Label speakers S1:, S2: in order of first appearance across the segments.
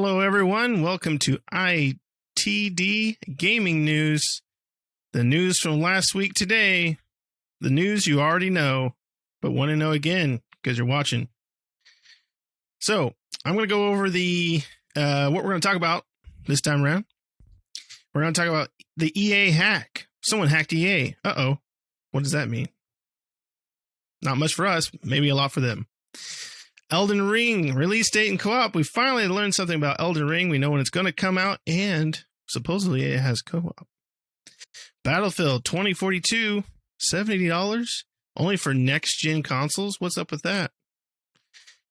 S1: Hello, everyone. Welcome to ITD Gaming News. The news from last week today. The news you already know, but want to know again because you're watching. So I'm going to go over the what we're going to talk about this time around. We're going to talk about the EA hack. Someone hacked EA. Uh-oh. What does that mean? Not much for us. Maybe a lot for them. Elden Ring release date and co-op. We finally learned something about Elden Ring. We know when it's going to come out, and supposedly it has co-op. Battlefield 2042, $70, only for next-gen consoles. What's up with that?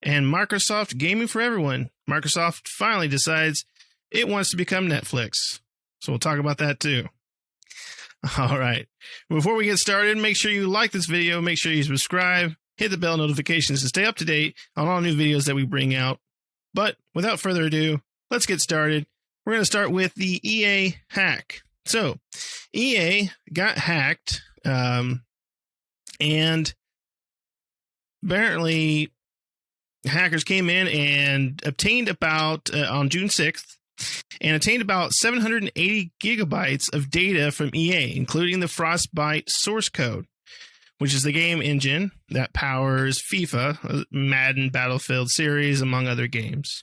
S1: And Microsoft Gaming for Everyone. Microsoft finally decides it wants to become Netflix. So we'll talk about that too. All right. Before we get started, make sure you like this video. Make sure you subscribe. Hit the bell notifications to stay up to date on all new videos that we bring out. But without further ado, let's get started. We're going to start with the EA hack. So, EA got hacked, and apparently hackers came in and obtained about, on June 6th, and obtained about 780 gigabytes of data from EA, including the Frostbite source code, which is the game engine that powers FIFA, Madden, Battlefield series, among other games.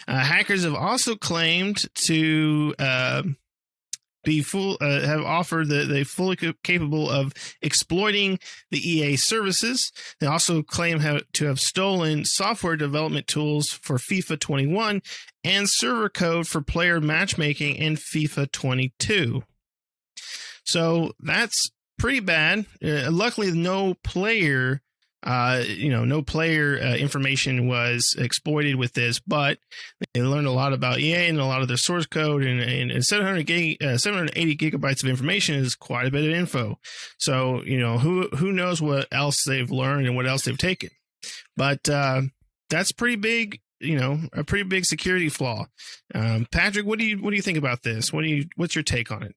S1: Hackers have also claimed to have offered that they're fully capable of exploiting the EA services. They also claim to have stolen software development tools for FIFA 21 and server code for player matchmaking in FIFA 22. So that's pretty bad. Luckily, no player information was exploited with this, but they learned a lot about EA and a lot of their source code, and 780 gigabytes of information is quite a bit of info. So, who knows what else they've learned and what else they've taken. But that's pretty big, a pretty big security flaw. Patrick, what do you think about this? What's your take on it?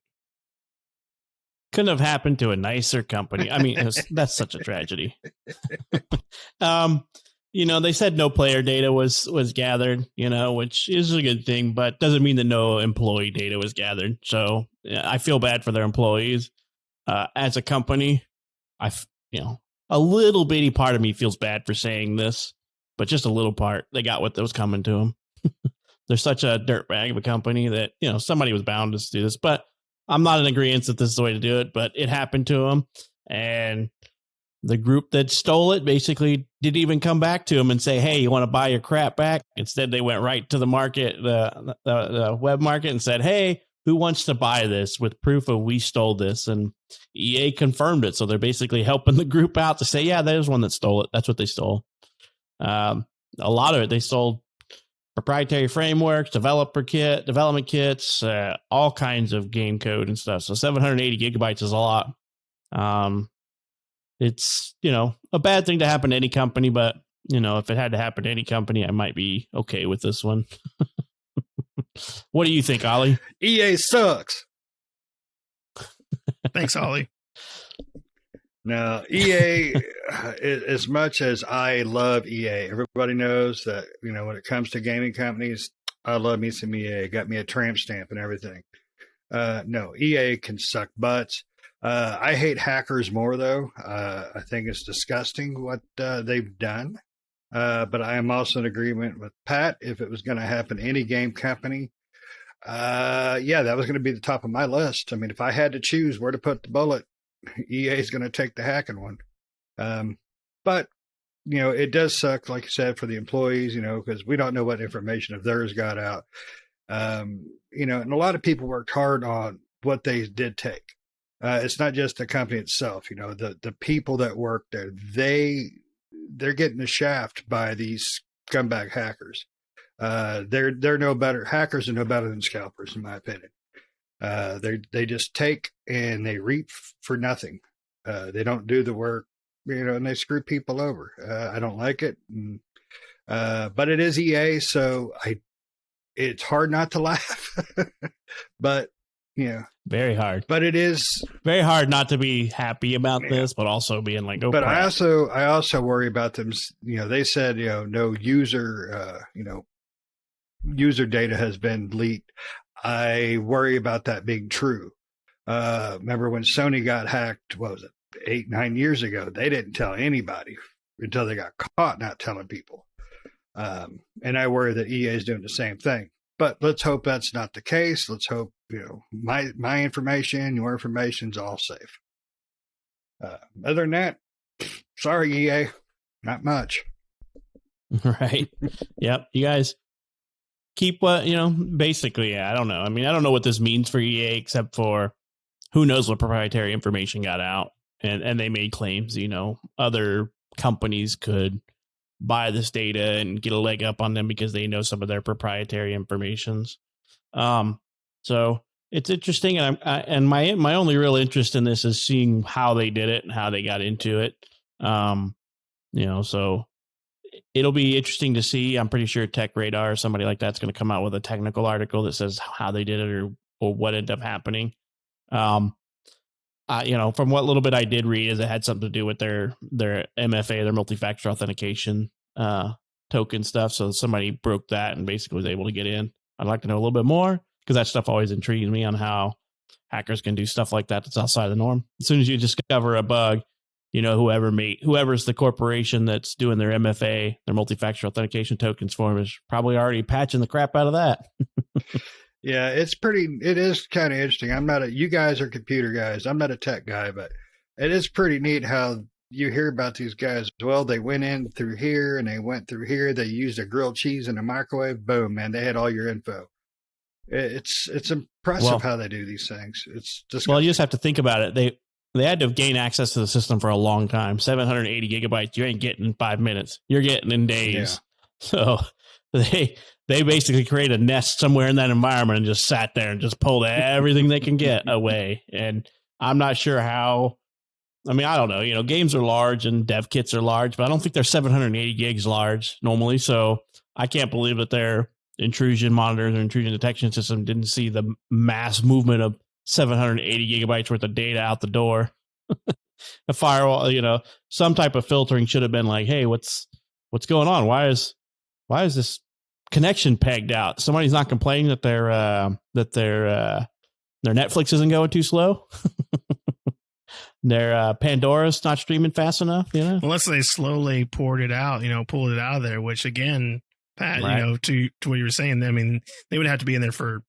S2: Couldn't have happened to a nicer company. I mean, that's such a tragedy. They said no player data was gathered, which is a good thing, but doesn't mean that no employee data was gathered. So I feel bad for their employees. As a company, a little bitty part of me feels bad for saying this, but just a little part. They got what was coming to them. They're such a dirtbag of a company that, somebody was bound to do this, but I'm not in agreement that this is the way to do it, but it happened to them. And the group that stole it basically didn't even come back to them and say, hey, you want to buy your crap back? Instead, they went right to the market, the web market, and said, hey, who wants to buy this with proof of we stole this? And EA confirmed it. So they're basically helping the group out to say, yeah, there's one that stole it. That's what they stole. A lot of it, they stole proprietary frameworks, development kits, all kinds of game code and stuff. So 780 gigabytes is a lot. It's, a bad thing to happen to any company, but, if it had to happen to any company, I might be okay with this one. What do you think, Ollie?
S3: EA sucks.
S1: Thanks, Ollie.
S3: Now, EA, as much as I love EA, everybody knows that, when it comes to gaming companies, I love me some EA. Got me a tramp stamp and everything. No, EA can suck butts. I hate hackers more, though. I think it's disgusting what they've done. But I am also in agreement with Pat. If it was going to happen to any game company, that was going to be the top of my list. I mean, if I had to choose where to put the bullet, EA is going to take the hacking one. But, it does suck, like you said, for the employees, because we don't know what information of theirs got out. And a lot of people worked hard on what they did take. It's not just the company itself, the people that work there, they're getting the shaft by these scumbag hackers. They're no better. Hackers are no better than scalpers, in my opinion. They just take and they reap for nothing. They don't do the work, and they screw people over. I don't like it. But it is EA, so it's hard not to laugh, but
S2: very hard,
S3: but it is
S2: very hard not to be happy about this, but also being like, oh,
S3: but
S2: crap.
S3: I also worry about them. They said, no user, user data has been leaked. I worry about that being true. Remember when Sony got hacked, what was it, 8-9 years ago? They didn't tell anybody until they got caught not telling people. And I worry that EA is doing the same thing. But let's hope that's not the case. Let's hope, my information, your information's all safe. Other than that, sorry, EA, not much.
S2: Right. Yep. You guys keep basically, yeah, I don't know. I mean, I don't know what this means for EA except for who knows what proprietary information got out, and they made claims, other companies could buy this data and get a leg up on them because they know some of their proprietary informations. So it's interesting. And my only real interest in this is seeing how they did it and how they got into it. So it'll be interesting to see. I'm pretty sure Tech Radar or somebody like that's going to come out with a technical article that says how they did it or what ended up happening. From what little bit I did read is it had something to do with their MFA, their multi-factor authentication token stuff. So somebody broke that and basically was able to get in. I'd like to know a little bit more because that stuff always intrigues me on how hackers can do stuff like that that's outside the norm. As soon as you discover a bug, whoever's the corporation that's doing their MFA, their multi-factor authentication tokens for them, is probably already patching the crap out of that.
S3: Yeah, it is kind of interesting. You guys are computer guys. I'm not a tech guy, but it is pretty neat how you hear about these guys. Well, they went in through here and they went through here. They used a grilled cheese in a microwave. Boom, man, they had all your info. It's impressive how they do these things. It's disgusting.
S2: Well, you just have to think about it. They had to have gained access to the system for a long time. 780 gigabytes, you ain't getting in 5 minutes. You're getting in days. Yeah. So they basically created a nest somewhere in that environment and just sat there and just pulled everything they can get away. And I'm not sure how. I mean, I don't know. Games are large and dev kits are large, but I don't think they're 780 gigs large normally. So I can't believe that their intrusion monitors or intrusion detection system didn't see the mass movement of 780 gigabytes worth of data out the door. A firewall, some type of filtering should have been like, hey, what's going on? Why is this connection pegged out? Somebody's not complaining that their Netflix isn't going too slow. Their Pandora's not streaming fast enough,
S1: Unless they slowly pulled it out of there, which again, Pat, right. To what you were saying, I mean, they would have to be in there for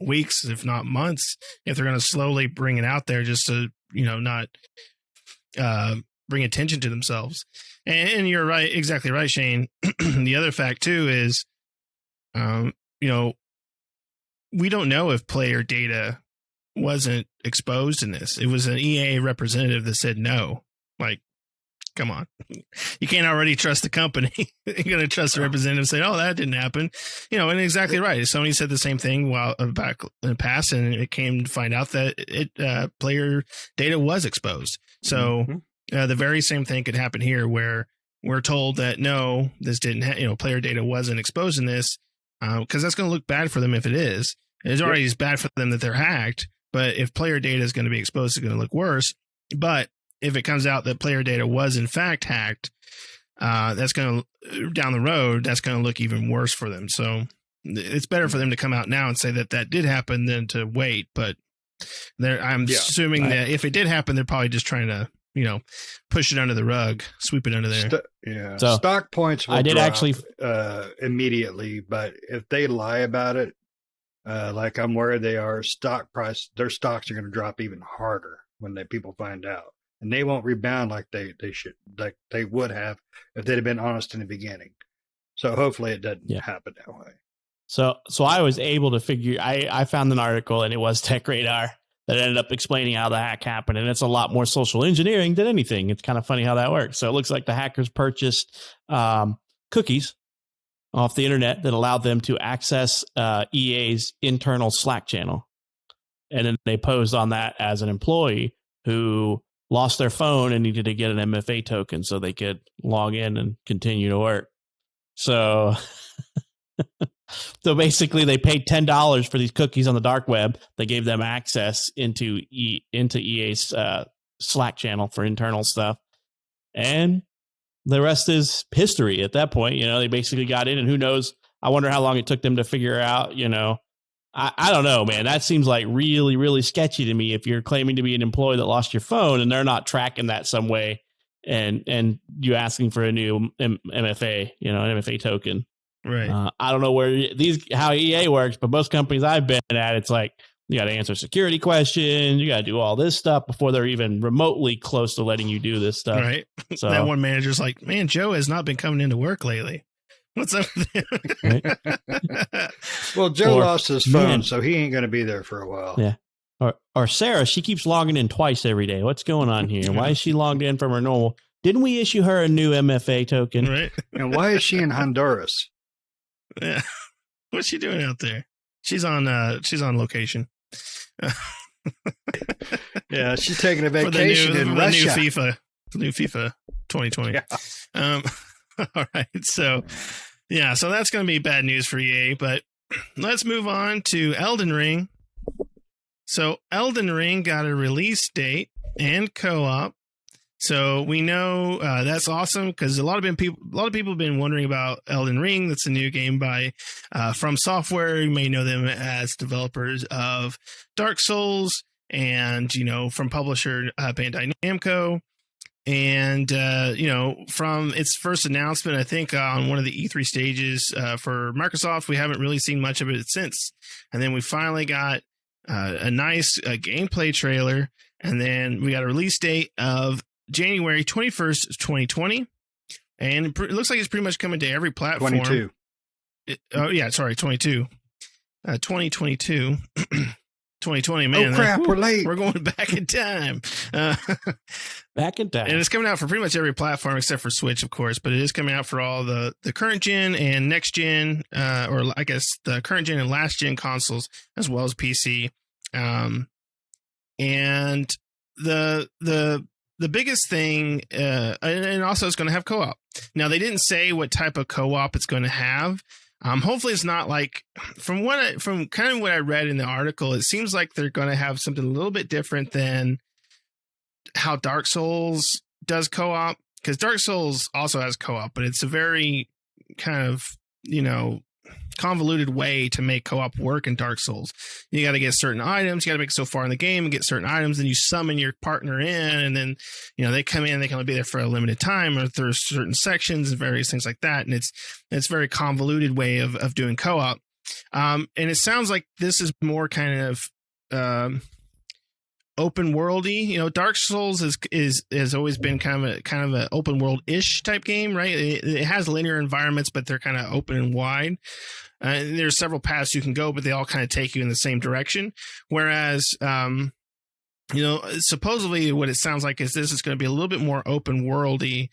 S1: weeks, if not months, if they're going to slowly bring it out there just to, not bring attention to themselves. And you're right, exactly right, Shane. The other fact too is, we don't know if player data wasn't exposed in this. It was an EA representative that said no. Like, come on. You can't already trust the company. You're going to trust the representative saying, oh, that didn't happen. And exactly right. Sony said the same thing back in the past, and it came to find out that player data was exposed. So the very same thing could happen here where we're told that, no, this didn't player data wasn't exposed in this, because that's going to look bad for them if it is. It's already bad for them that they're hacked, but if player data is going to be exposed, it's going to look worse. But if it comes out that player data was in fact hacked, that's going to, down the road, that's going to look even worse for them. So it's better for them to come out now and say that did happen than to wait. But I'm assuming that if it did happen, they're probably just trying to, push it under the rug, sweep it under there.
S3: So stock points will
S2: drop actually
S3: immediately, but if they lie about it, like I'm worried they are, their stocks are going to drop even harder when people find out. And they won't rebound like they should, like they would have if they'd have been honest in the beginning. So hopefully it doesn't happen that way.
S2: So I was able to figure. I found an article, and it was Tech Radar that ended up explaining how the hack happened, and it's a lot more social engineering than anything. It's kind of funny how that works. So it looks like the hackers purchased cookies off the internet that allowed them to access EA's internal Slack channel, and then they posed on that as an employee who lost their phone and needed to get an MFA token so they could log in and continue to work. So basically they paid $10 for these cookies on the dark web. They gave them access into EA's Slack channel for internal stuff. And the rest is history at that point. They basically got in, and who knows, I wonder how long it took them to figure out, I don't know, man. That seems like really, really sketchy to me if you're claiming to be an employee that lost your phone and they're not tracking that some way and you asking for a new MFA, an MFA token.
S1: Right.
S2: I don't know how EA works, but most companies I've been at, it's like you got to answer security questions. You got to do all this stuff before they're even remotely close to letting you do this stuff.
S1: Right.
S2: So
S1: that one manager's like, man, Joe has not been coming into work lately. What's up with him?
S2: Right?
S3: Well, Joe lost his phone, so he ain't going to be there for a while.
S2: Yeah. Or Sarah, she keeps logging in twice every day. What's going on here? Why is she logged in from her normal? Didn't we issue her a new MFA token?
S1: Right.
S3: And why is she in Honduras?
S1: Yeah. What's she doing out there? She's on location.
S3: Yeah, she's taking a vacation in Russia.
S1: The new FIFA 2020.
S3: Yeah.
S1: All right. So that's going to be bad news for EA, but let's move on to Elden Ring. So Elden Ring got a release date and co-op. So we know that's awesome because a lot of people have been wondering about Elden Ring. That's a new game by From Software. You may know them as developers of Dark Souls and from publisher Bandai Namco. And from its first announcement, I think on one of the E3 stages for Microsoft, we haven't really seen much of it since. And then we finally got a nice gameplay trailer, and then we got a release date of January 21st, 2020. And it looks like it's pretty much coming to every platform.
S3: 22.
S1: 22. 2022. 2020, man.
S3: Oh, crap, we're late.
S1: We're going back in time.
S2: Back in time.
S1: And it's coming out for pretty much every platform except for Switch, of course, but it is coming out for all the current gen and next gen, or I guess the current gen and last gen consoles, as well as PC. And the biggest thing, and also it's going to have co-op. Now, they didn't say what type of co-op it's going to have. Hopefully it's not like from kind of what I read in the article, it seems like they're going to have something a little bit different than how Dark Souls does co-op, because Dark Souls also has co-op, but it's a very kind of, convoluted way to make co-op work in Dark Souls. You got to get certain items, you got to make it so far in the game and get certain items, and you summon your partner in, and then they come in, they can only be there for a limited time, or there's certain sections and various things like that, and it's a very convoluted way of doing co-op. And it sounds like this is more kind of open worldy. Dark Souls has always been kind of an open world ish type game, right? It has linear environments, but they're kind of open and wide. There's several paths you can go, but they all kind of take you in the same direction. Whereas, supposedly what it sounds like is this is going to be a little bit more open worldy,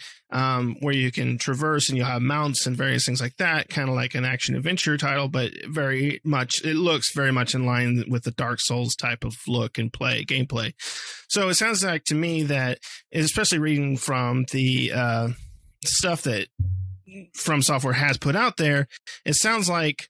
S1: where you can traverse and you'll have mounts and various things like that, kind of like an action adventure title, but it looks very much in line with the Dark Souls type of look and gameplay. So it sounds like to me that, especially reading from the stuff that From Software has put out there, it sounds like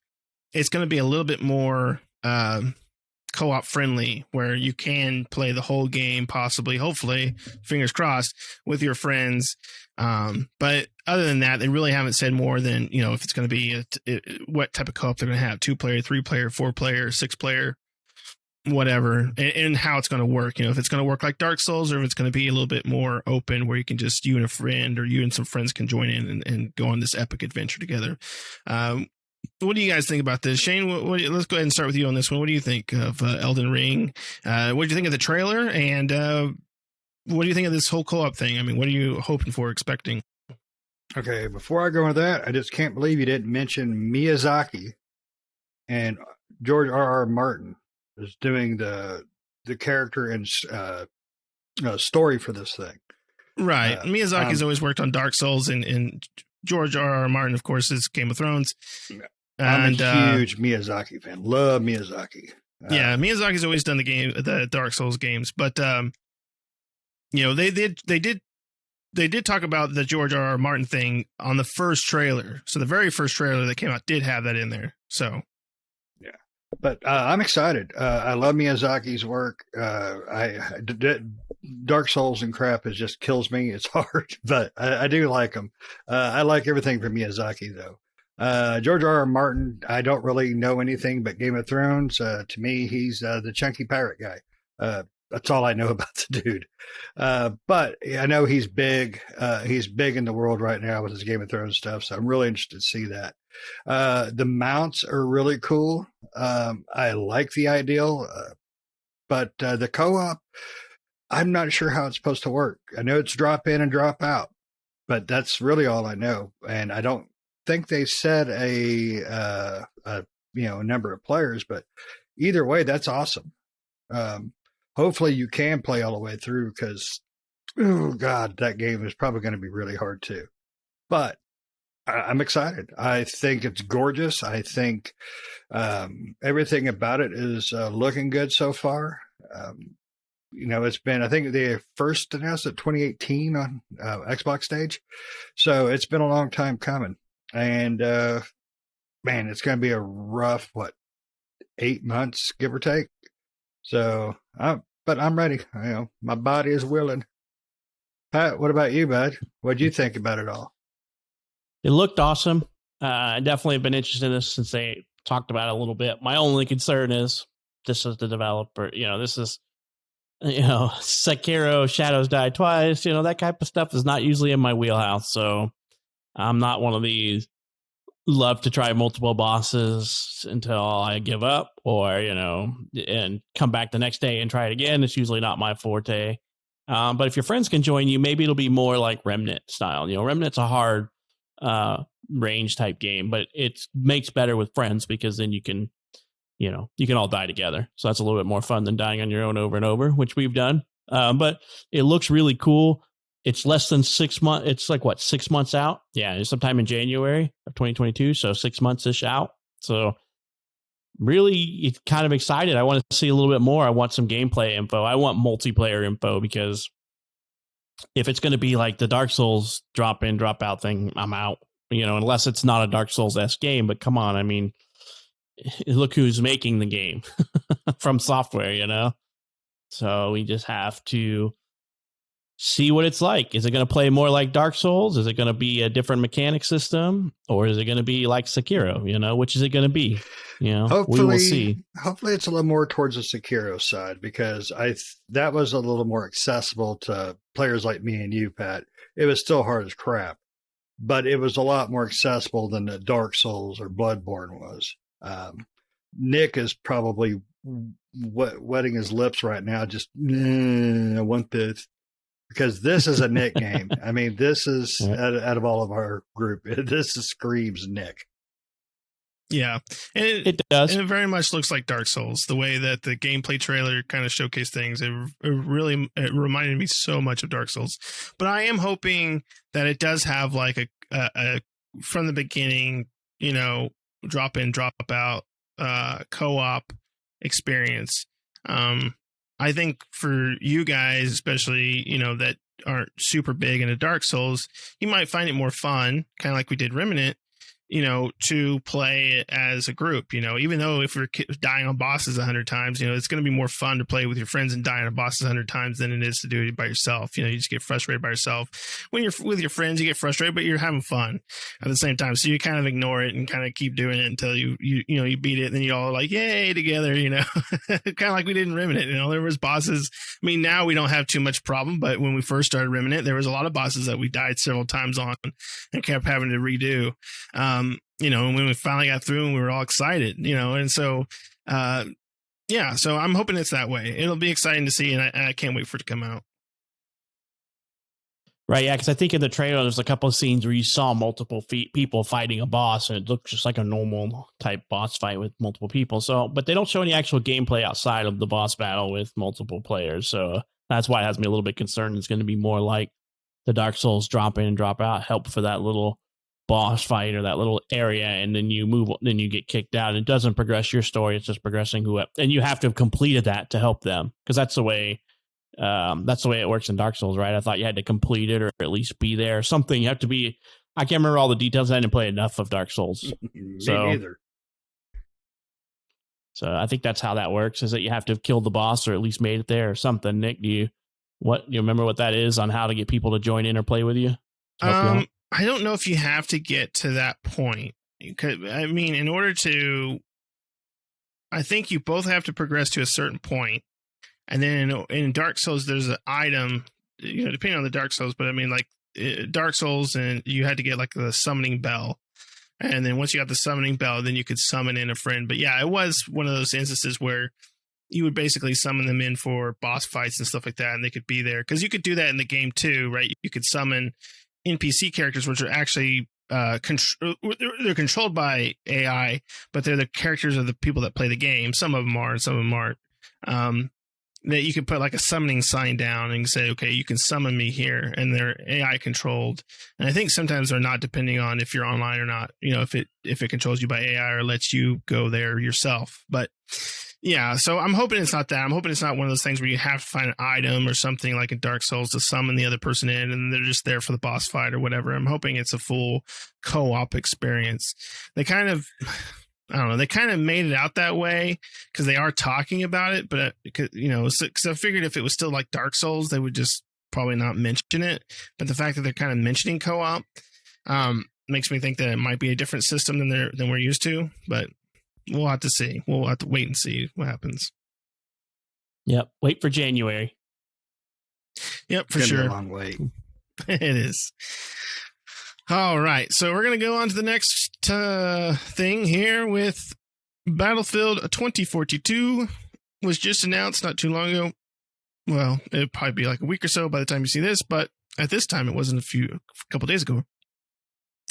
S1: it's going to be a little bit more co-op friendly, where you can play the whole game, possibly, hopefully, fingers crossed, with your friends. But other than that, they really haven't said more than, if it's going to be what type of co-op they're going to have: 2-player, 3-player, 4-player, 6-player, whatever, and how it's going to work. If it's going to work like Dark Souls, or if it's going to be a little bit more open, where you can just, you and a friend, or you and some friends can join in and go on this epic adventure together. What do you guys think about this? Shane, let's go ahead and start with you on this one. What do you think of Elden Ring? What do you think of the trailer? And what do you think of this whole co-op thing? I mean, what are you hoping for, expecting?
S3: Okay, before I go into that, I just can't believe you didn't mention Miyazaki and George R.R. Martin is doing the character and story for this thing.
S1: Right. Miyazaki's always worked on Dark Souls, and George R.R. Martin, of course, is Game of Thrones.
S3: I'm a huge Miyazaki fan. Love Miyazaki.
S1: Miyazaki's always done the Dark Souls games, but they did talk about the George R.R. Martin thing on the first trailer. So the very first trailer that came out did have that in there. So
S3: yeah, but I'm excited. I love Miyazaki's work. Dark Souls and crap just kills me. It's hard, but I do like them. I like everything from Miyazaki, though. George R. R. Martin, I don't really know anything but Game of Thrones. To me, he's the chunky pirate guy. That's all I know about the dude. But I know he's big. He's big in the world right now with his Game of Thrones stuff. So I'm really interested to see that. The mounts are really cool. I like the ideal, but the co-op, I'm not sure how it's supposed to work. I know it's drop in and drop out, but that's really all I know. And I don't think they said a number of players, but either way, that's awesome. Hopefully you can play all the way through because, oh God, that game is probably going to be really hard too. But I'm excited. I think it's gorgeous. I think everything about it is looking good so far. It's been, I think they first announced it 2018 on Xbox stage. So it's been a long time coming. And man, it's going to be a rough, 8 months, give or take. So, but I'm ready. My body is willing. Pat, what about you, bud? What do you think about it all?
S2: It looked awesome. I definitely have been interested in this since they talked about it a little bit. My only concern is this is the developer. This is, Sekiro, Shadows Die Twice. That type of stuff is not usually in my wheelhouse. So I'm not one of these love to try multiple bosses until I give up or, and come back the next day and try it again. It's usually not my forte. But if your friends can join you, maybe it'll be more like Remnant style. Remnant's a hard range type game, but it makes better with friends because then you can all die together. So that's a little bit more fun than dying on your own over and over, which we've done. But it looks really cool. It's less than 6 months. It's like 6 months out. Yeah, it's sometime in January of 2022. So 6 months-ish out. So really kind of excited. I want to see a little bit more. I want some gameplay info. I want multiplayer info because if it's going to be like the Dark Souls drop in, drop out thing, I'm out. Unless it's not a Dark Souls-esque game. But come on, I mean, look who's making the game from software, So we just have to see what it's like. Is it going to play more like Dark Souls? Is it going to be a different mechanic system? Or is it going to be like Sekiro? Which is it going to be?
S3: Hopefully,
S2: we will see.
S3: Hopefully it's a little more towards the Sekiro side because that was a little more accessible to players like me and you, Pat. It was still hard as crap, but it was a lot more accessible than the Dark Souls or Bloodborne was. Nick is probably wetting his lips right now. Just, I want this. Because this is a Nick game. I mean, this is, out of all of our group, this screams Nick.
S1: Yeah. And
S2: it does.
S1: And it very much looks like Dark Souls. The way that the gameplay trailer kind of showcased things, it reminded me so much of Dark Souls. But I am hoping that it does have like a from the beginning, drop in, drop out co-op experience. I think for you guys, especially, that aren't super big into Dark Souls, you might find it more fun, kind of like we did Remnant, to play as a group, even though if you're dying on bosses 100 times, it's going to be more fun to play with your friends and dying on bosses 100 times than it is to do it by yourself. You just get frustrated by yourself. When you're with your friends, you get frustrated, but you're having fun at the same time. So you kind of ignore it and kind of keep doing it until you beat it. And then you all like, yay, together, kind of like we did in Remnant. There was bosses. I mean, now we don't have too much problem, but when we first started Remnant, there was a lot of bosses that we died several times on and kept having to redo. And when we finally got through and we were all excited, and so, so I'm hoping it's that way. It'll be exciting to see, and I can't wait for it to come out.
S2: Right, yeah, because I think in the trailer, there's a couple of scenes where you saw multiple people fighting a boss, and it looked just like a normal type boss fight with multiple people. So, but they don't show any actual gameplay outside of the boss battle with multiple players. So that's why it has me a little bit concerned. It's going to be more like the Dark Souls drop in and drop out, help for that little boss fight or that little area, and then you get kicked out. It doesn't progress your story. It's just progressing and you have to have completed that to help them, because that's the way it works in Dark Souls, right? I thought you had to complete it or at least be there or something. You have to be. I can't remember all the details. I didn't play enough of Dark Souls.
S3: Me neither.
S2: So I think that's how that works, is that you have to have killed the boss or at least made it there or something. Nick, do you remember what that is on how to get people to join in or play with you?
S1: I don't know if you have to get to that point. I mean, in order to, I think you both have to progress to a certain point, and then in Dark Souls, there's an item, depending on the Dark Souls, but I mean, like Dark Souls, and you had to get like the summoning bell. And then once you got the summoning bell, then you could summon in a friend. But yeah, it was one of those instances where you would basically summon them in for boss fights and stuff like that, and they could be there. Because you could do that in the game too, right? You could summon NPC characters, which are actually they're controlled by AI, but they're the characters of the people that play the game. Some of them are, some of them aren't. That you could put like a summoning sign down and say, okay, you can summon me here, and they're AI controlled. And I think sometimes they're not, depending on if you're online or not, if it controls you by AI or lets you go there yourself. But yeah, so I'm hoping it's not that. I'm hoping it's not one of those things where you have to find an item or something like in Dark Souls to summon the other person in, and they're just there for the boss fight or whatever. I'm hoping it's a full co-op experience. They kind of, I don't know, they kind of made it out that way because they are talking about it, but because I figured if it was still like Dark Souls, they would just probably not mention it. But the fact that they're kind of mentioning co-op makes me think that it might be a different system than we're used to. But we'll have to see. We'll have to wait and see what happens.
S2: Yep, wait for January.
S1: Yep, for sure.
S3: A long wait.
S1: It is. All right, so we're going to go on to the next thing here with Battlefield 2042 was just announced not too long ago. Well, it'll probably be like a week or so by the time you see this, but at this time it wasn't a couple days ago.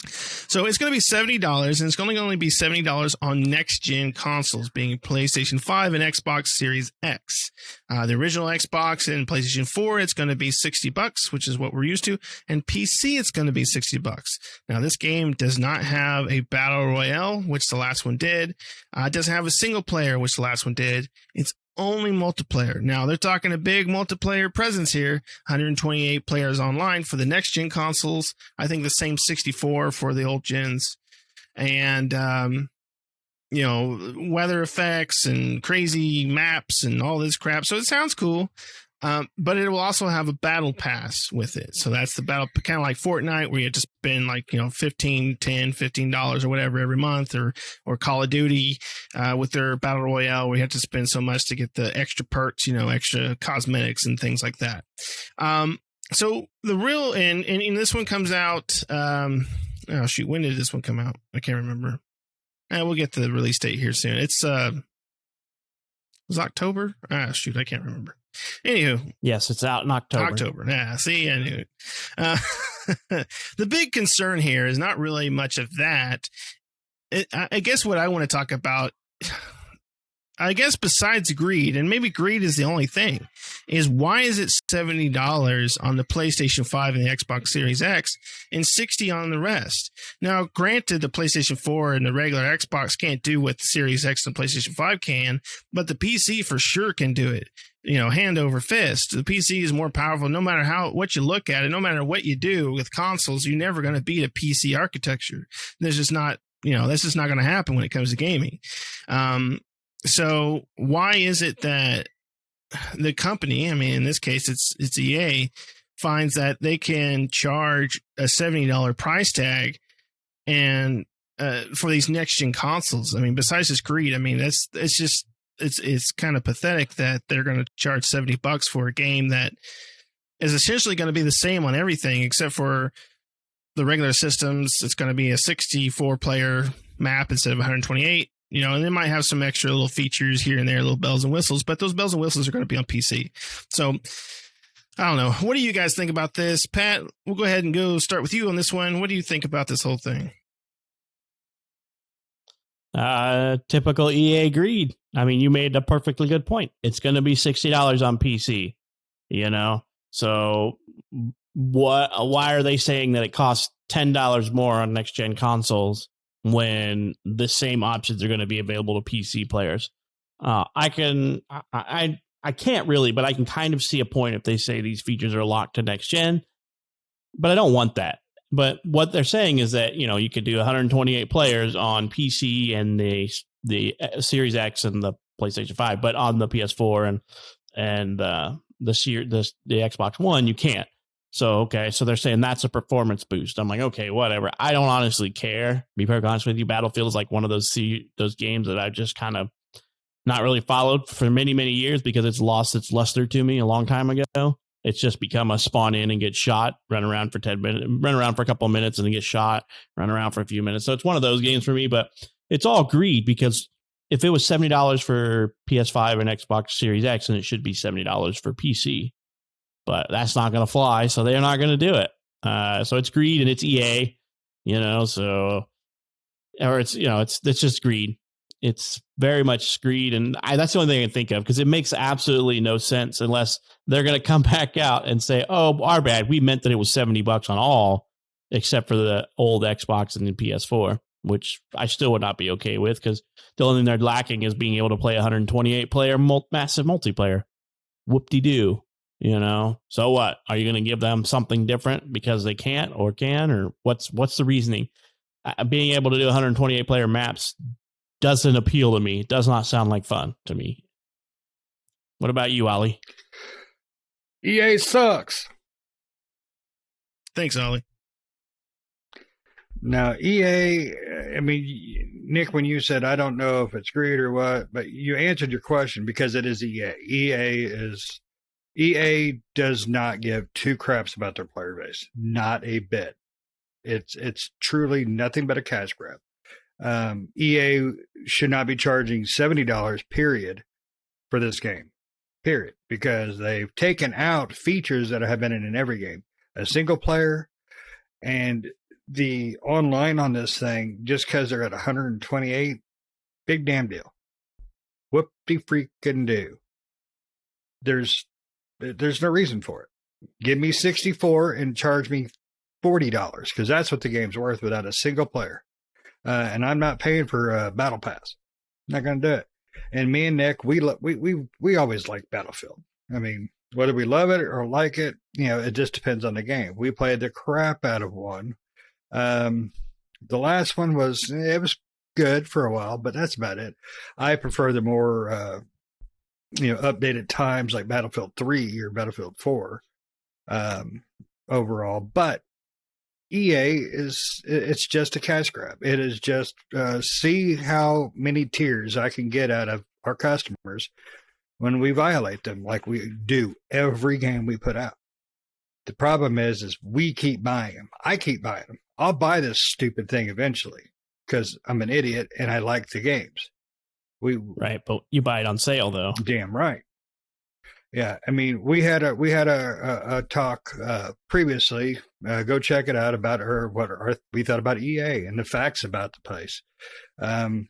S1: So it's going to be $70, and it's going to only be $70 on next-gen consoles, being PlayStation 5 and Xbox Series X. The original Xbox and PlayStation 4, it's going to be $60, which is what we're used to, and PC, it's going to be $60. Now, this game does not have a Battle Royale, which the last one did. It doesn't have a single player, which the last one did. It's only multiplayer. Now, they're talking a big multiplayer presence here, 128 players online for the next-gen consoles. I think the same 64 for the old gens. And, weather effects and crazy maps and all this crap. So it sounds cool. But it will also have a battle pass with it. So that's the battle, kind of like Fortnite, where you have to spend like, $15 or whatever every month, or Call of Duty, with their battle royale, where you have to spend so much to get the extra perks, extra cosmetics and things like that. So the real, and this one comes out, when did this one come out? I can't remember. We'll get to the release date here soon. It's, it was October? I can't remember. Anywho.
S2: Yes, it's out in October.
S1: Yeah, see, I knew it. The big concern here is not really much of that. I guess what I want to talk about, besides greed, and maybe greed is the only thing, is why is it $70 on the PlayStation 5 and the Xbox Series X and $60 on the rest? Now, granted, the PlayStation 4 and the regular Xbox can't do what the Series X and PlayStation 5 can, but the PC for sure can do it. Hand over fist. The PC is more powerful no matter what you look at it, no matter what you do with consoles. You're never going to beat a PC architecture. There's just not, that's just not going to happen when it comes to gaming. So why is it that the company, in this case, it's EA, finds that they can charge a $70 price tag and for these next gen consoles? Besides this greed, it's kind of pathetic that they're going to charge $70 for a game that is essentially going to be the same on everything except for the regular systems. It's going to be a 64 player map instead of 128. And they might have some extra little features here and there, little bells and whistles, but those bells and whistles are going to be on PC. So I don't know. What do you guys think about this? Pat, we'll go ahead and start with you on this one. What do you think about this whole thing?
S2: Typical EA greed. You made a perfectly good point. It's going to be $60 on PC, So why are they saying that it costs $10 more on next gen consoles when the same options are going to be available to PC players? I can't really, but I can kind of see a point if they say these features are locked to next gen, but I don't want that. But what they're saying is that, you could do 128 players on PC and the Series X and the PlayStation 5, but on the PS4 and the Xbox One, you can't. So, okay. So they're saying that's a performance boost. I'm like, okay, whatever. I don't honestly care. To be perfectly honest with you, Battlefield is like one of those games that I've just kind of not really followed for many, many years because it's lost its luster to me a long time ago. It's just become a spawn in and get shot, run around for 10 minutes, run around for a couple of minutes and then get shot, run around for a few minutes. So it's one of those games for me, but it's all greed because if it was $70 for PS5 and Xbox Series X, then it should be $70 for PC. But that's not going to fly, so they're not going to do it. So it's greed and it's EA, so or it's it's just greed. It's very much greed, and that's the only thing I can think of because it makes absolutely no sense unless they're going to come back out and say, "Oh, our bad. We meant that it was $70 on all, except for the old Xbox and the PS4," which I still would not be okay with because the only thing they're lacking is being able to play 128 player massive multiplayer. Whoop-de-doo. So what? Are you going to give them something different because they can't or can, or what's the reasoning? Being able to do 128 player maps doesn't appeal to me. It does not sound like fun to me. What about you, Ollie?
S3: EA sucks.
S1: Thanks, Ollie.
S3: Now, EA, I mean, Nick, when you said, I don't know if it's greed or what, but you answered your question because it is EA. EA does not give two craps about their player base. Not a bit. It's truly nothing but a cash grab. EA should not be charging $70, period, for this game, period, because they've taken out features that have been in every game. A single player and the online on this thing, just because they're at 128, big damn deal. Whoop-de-freaking do. There's no reason for it. Give me 64 and charge me $40 because that's what the game's worth without a single player. And I'm not paying for a battle pass. I'm not going to do it. And me and Nick, we always like Battlefield. I mean, whether we love it or like it, it just depends on the game. We played the crap out of one. The last one was good for a while, but that's about it. I prefer the more updated times like Battlefield 3 or Battlefield 4 overall. But EA it's just a cash grab. It is just see how many tiers I can get out of our customers when we violate them like we do every game we put out. The problem is we keep buying them. I keep buying them. I'll buy this stupid thing eventually because I'm an idiot and I like the games.
S2: Right, but you buy it on sale though.
S3: Damn right. Yeah, I mean, we had a talk previously. Go check it out about what we thought about EA and the facts about the place. And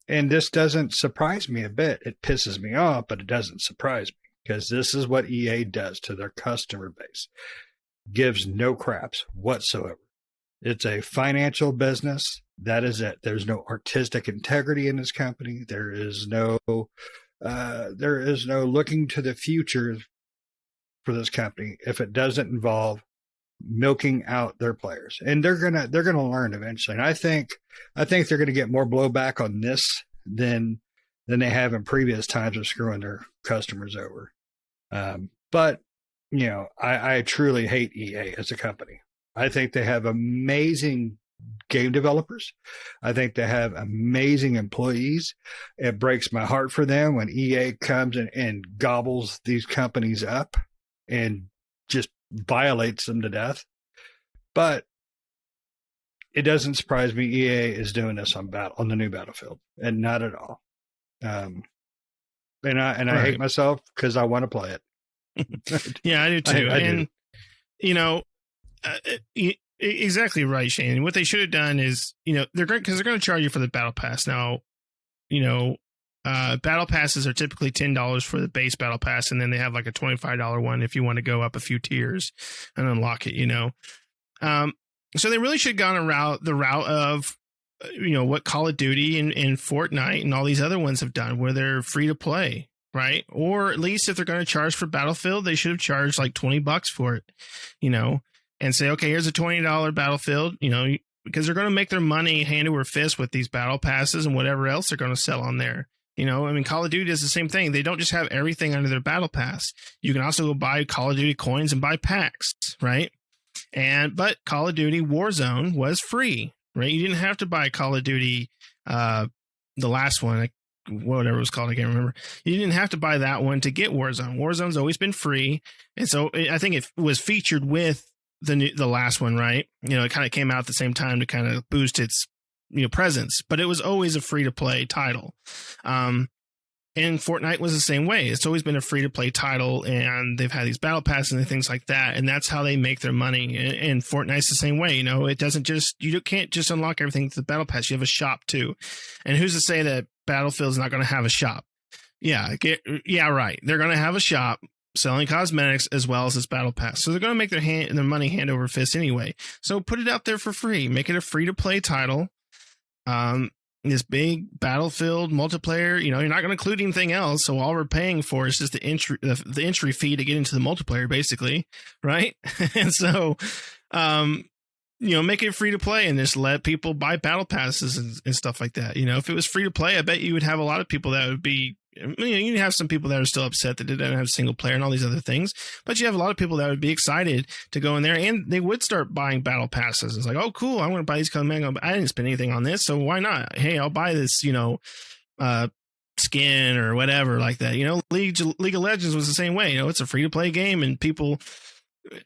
S3: this doesn't surprise me a bit. It pisses me off, but it doesn't surprise me because this is what EA does to their customer base. Gives no craps whatsoever. It's a financial business. That is it. There's no artistic integrity in this company. There is no looking to the future for this company if it doesn't involve milking out their players. And they're gonna learn eventually. And I think they're gonna get more blowback on this than they have in previous times of screwing their customers over. But I truly hate EA as a company. I think they have amazing game developers. I think they have amazing employees. It breaks my heart for them when EA comes and gobbles these companies up and just violates them to death. But it doesn't surprise me EA is doing this on the new Battlefield, and not at all. And I hate myself because I want to play it.
S1: Yeah, I do too.
S3: I do.
S1: Exactly right, Shane. What they should have done is, they're going to charge you for the battle pass. Now, battle passes are typically $10 for the base battle pass, and then they have like a $25 one if you want to go up a few tiers and unlock it. So they really should have gone the route of, what Call of Duty and Fortnite and all these other ones have done, where they're free to play, right? Or at least if they're going to charge for Battlefield, they should have charged like $20 for it, and say, okay, here's a $20 Battlefield, because they're going to make their money hand over fist with these battle passes and whatever else they're going to sell on there. You know, I mean, Call of Duty does the same thing. They don't just have everything under their battle pass. You can also go buy Call of Duty coins and buy packs, right? But Call of Duty Warzone was free, right? You didn't have to buy Call of Duty, the last one, whatever it was called, I can't remember. You didn't have to buy that one to get Warzone. Warzone's always been free, and so I think it was featured with the last one, right? You know, it kind of came out at the same time to kind of boost its presence, but it was always a free to play title. And Fortnite was the same way. It's always been a free to play title, and they've had these battle passes and things like that, and that's how they make their money. And Fortnite's the same way. You know, it doesn't just, you can't just unlock everything to the battle pass. You have a shop too. And who's to say that Battlefield's not going to have a shop? Yeah, right. They're going to have a shop selling cosmetics as well as this battle pass. So they're going to make their money hand over fist anyway. So put it out there for free. Make it a free to play title. This big Battlefield multiplayer, you know, you're not going to include anything else. So all we're paying for is just the entry fee to get into the multiplayer, basically, right? And so, you know, make it free to play and just let people buy battle passes and stuff like that. You know, if it was free to play, I bet you would have a lot of people that would be, you know, you have some people that are still upset that they didn't have single player and all these other things, but you have a lot of people that would be excited to go in there, and they would start buying battle passes. It's like, oh, cool, I want to buy these cosmetics. I didn't spend anything on this, so why not? Hey, I'll buy this, you know, skin or whatever like that. You know, League of Legends was the same way. You know, it's a free to play game, and people,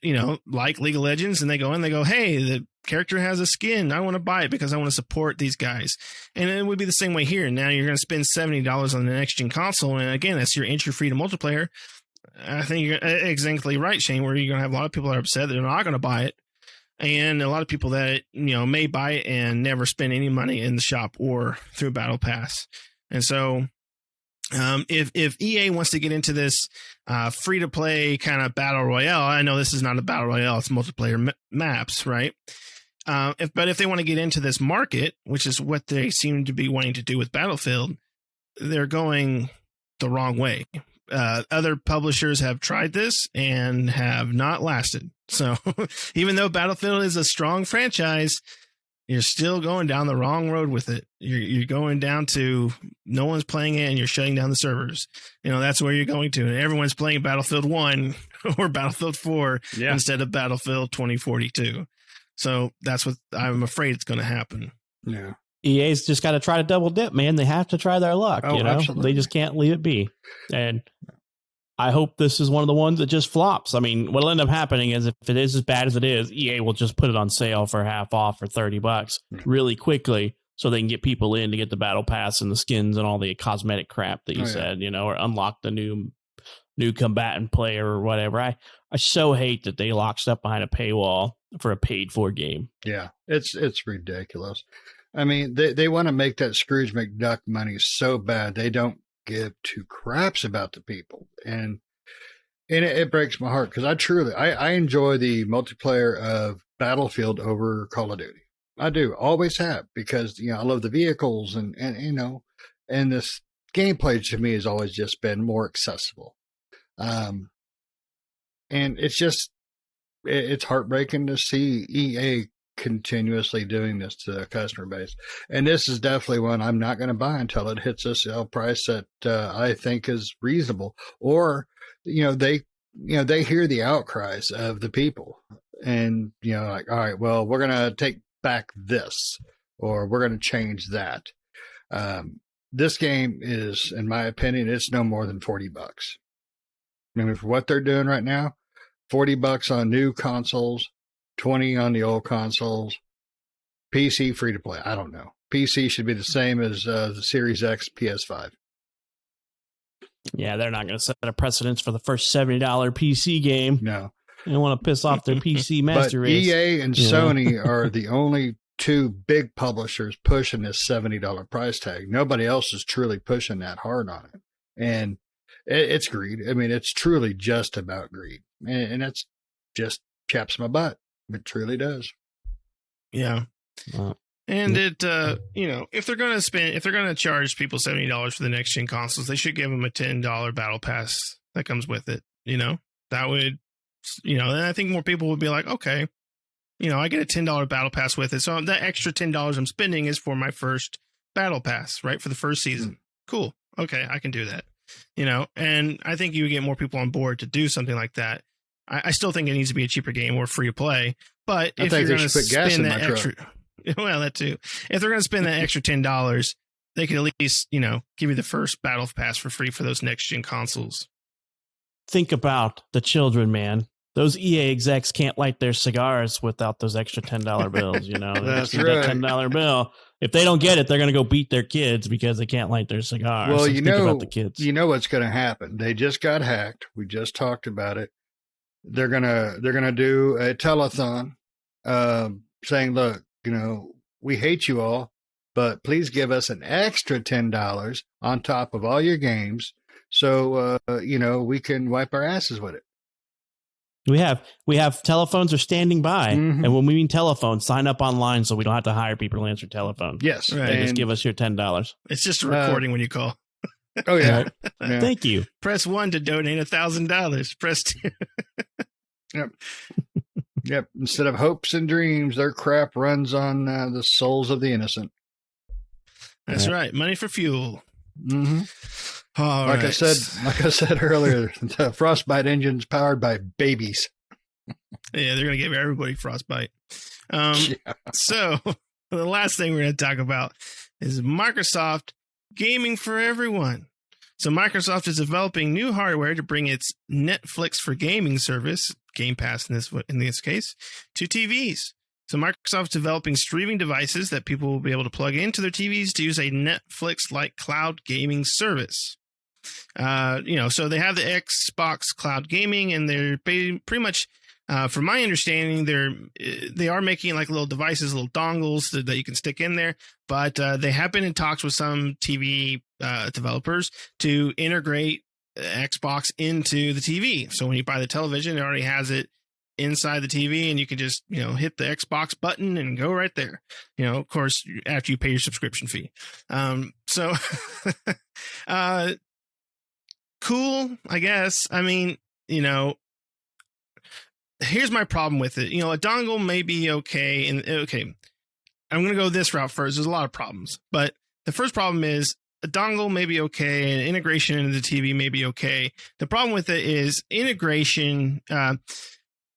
S1: you know, like League of Legends, and they go in, they go, hey, the character has a skin, I want to buy it because I want to support these guys. And it would be the same way here. Now you're going to spend $70 on the next gen console, and again, that's your entry free to multiplayer. I think you're exactly right, Shane, where you're going to have a lot of people that are upset that they're not going to buy it, and a lot of people that, you know, may buy it and never spend any money in the shop or through Battle Pass. And so if EA wants to get into this free to play kind of battle royale, I know this is not a battle royale, it's multiplayer maps, right? But if they want to get into this market, which is what they seem to be wanting to do with Battlefield, they're going the wrong way. Other publishers have tried this and have not lasted. So even though Battlefield is a strong franchise, you're still going down the wrong road with it. You're going down to no one's playing it and you're shutting down the servers. You know, that's where you're going to. And everyone's playing Battlefield 1 or Battlefield 4 instead of Battlefield 2042. So that's what I'm afraid it's going to happen.
S3: Yeah.
S2: EA's just got to try to double dip, man. They have to try their luck.
S3: Oh,
S2: you know,
S3: absolutely.
S2: They just can't leave it be. And I hope this is one of the ones that just flops. I mean, what'll end up happening is if it is as bad as it is, EA will just put it on sale for half off for $30 really quickly, so they can get people in to get the battle pass and the skins and all the cosmetic crap that you said, you know, or unlock the new combatant player or whatever. I so hate that they lock stuff behind a paywall for a paid for game.
S3: Yeah, it's ridiculous. I mean, they want to make that Scrooge McDuck money so bad they don't give two craps about the people, and it breaks my heart because I enjoy the multiplayer of Battlefield over Call of Duty. I do, always have, because, you know, I love the vehicles and you know, and this gameplay to me has always just been more accessible. And it's heartbreaking to see EA continuously doing this to the customer base. And this is definitely one I'm not going to buy until it hits a sale price that I think is reasonable. Or, you know, they hear the outcries of the people and, you know, like, all right, well, we're going to take back this, or we're going to change that. This game is, in my opinion, it's no more than $40. I mean, for what they're doing right now, $40 on new consoles, 20 on the old consoles, PC free to play. I don't know. PC should be the same as the Series X, PS5.
S2: Yeah, they're not going to set a precedence for the first $70 PC game.
S3: No.
S2: They don't want to piss off their PC master race.
S3: EA and Sony are the only two big publishers pushing this $70 price tag. Nobody else is truly pushing that hard on it. And it's greed. I mean, it's truly just about greed. And that's just chaps my butt. It truly does.
S1: Yeah. And it, you know, if they're going to charge people $70 for the next gen consoles, they should give them a $10 battle pass that comes with it. You know, that would, you know, and I think more people would be like, okay, you know, I get a $10 battle pass with it. So that extra $10 I'm spending is for my first battle pass, right? For the first season. Cool. okay, I can do that. And I think you would get more people on board to do something like that. I still think it needs to be a cheaper game or free to play. But if you're going to spend that extra, well, that too. If they're going to spend that extra $10, they could at least, give you the first Battle Pass for free for those next gen consoles.
S2: Think about the children, man. Those EA execs can't light their cigars without those extra $10 bills.
S3: That's right.
S2: That $10 bill. If they don't get it, they're going to go beat their kids because they can't light their cigars.
S3: Well,
S2: so think about the kids.
S3: You know what's going to happen. They just got hacked. We just talked about it. They're gonna do a telethon, saying, "Look, we hate you all, but please give us an extra $10 on top of all your games, so we can wipe our asses with it."
S2: We have telephones are standing by, and when we mean telephone, sign up online so we don't have to hire people to answer telephone.
S3: Yes,
S1: right.
S2: Just give us your $10.
S1: It's just a recording when you call.
S3: Oh yeah.
S2: Yeah. Thank you.
S1: Press 1 to donate $1,000. Press 2.
S3: Yep. Instead of hopes and dreams, their crap runs on the souls of the innocent.
S1: That's right. Money for fuel.
S3: Mm-hmm. Like I said earlier, the Frostbite engine's powered by babies.
S1: Yeah, they're going to give everybody frostbite. So the last thing we're going to talk about is Microsoft gaming for everyone. So Microsoft is developing new hardware to bring its Netflix for gaming service, Game Pass in this case, to TVs. So Microsoft is developing streaming devices that people will be able to plug into their TVs to use a Netflix-like cloud gaming service. So they have the Xbox cloud gaming, and they're pretty much, from my understanding, they are making like little devices, little dongles that you can stick in there. But they have been in talks with some TV developers to integrate Xbox into the TV. So when you buy the television, it already has it inside the TV, and you can just hit the Xbox button and go right there. Of course, after you pay your subscription fee. Cool, I guess. I mean, here's my problem with it. A dongle may be okay. I'm going to go this route first. There's a lot of problems, but the first problem is a dongle may be okay, and integration into the TV may be okay. The problem with it is integration.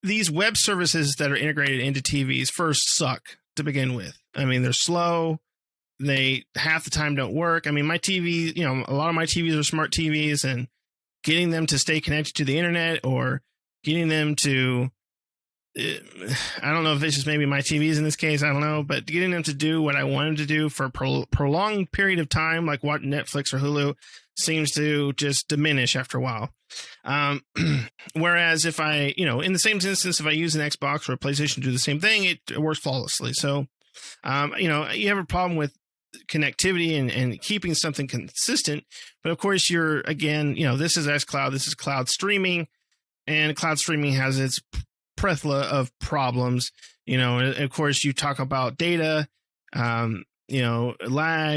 S1: These web services that are integrated into TVs first suck to begin with. I mean, they're slow. They half the time don't work. I mean, my TV, a lot of my TVs are smart TVs, and getting them to stay connected to the internet or getting them to, I don't know if it's just maybe my TVs in this case, I don't know, but getting them to do what I want them to do for a prolonged period of time, like what Netflix or Hulu, seems to just diminish after a while. Whereas if I, in the same instance, if I use an Xbox or a PlayStation to do the same thing, it works flawlessly. So, you have a problem with connectivity and keeping something consistent, but of course you're again, this is xCloud, this is cloud streaming, and cloud streaming has its plethora of problems. And of course you talk about data, lag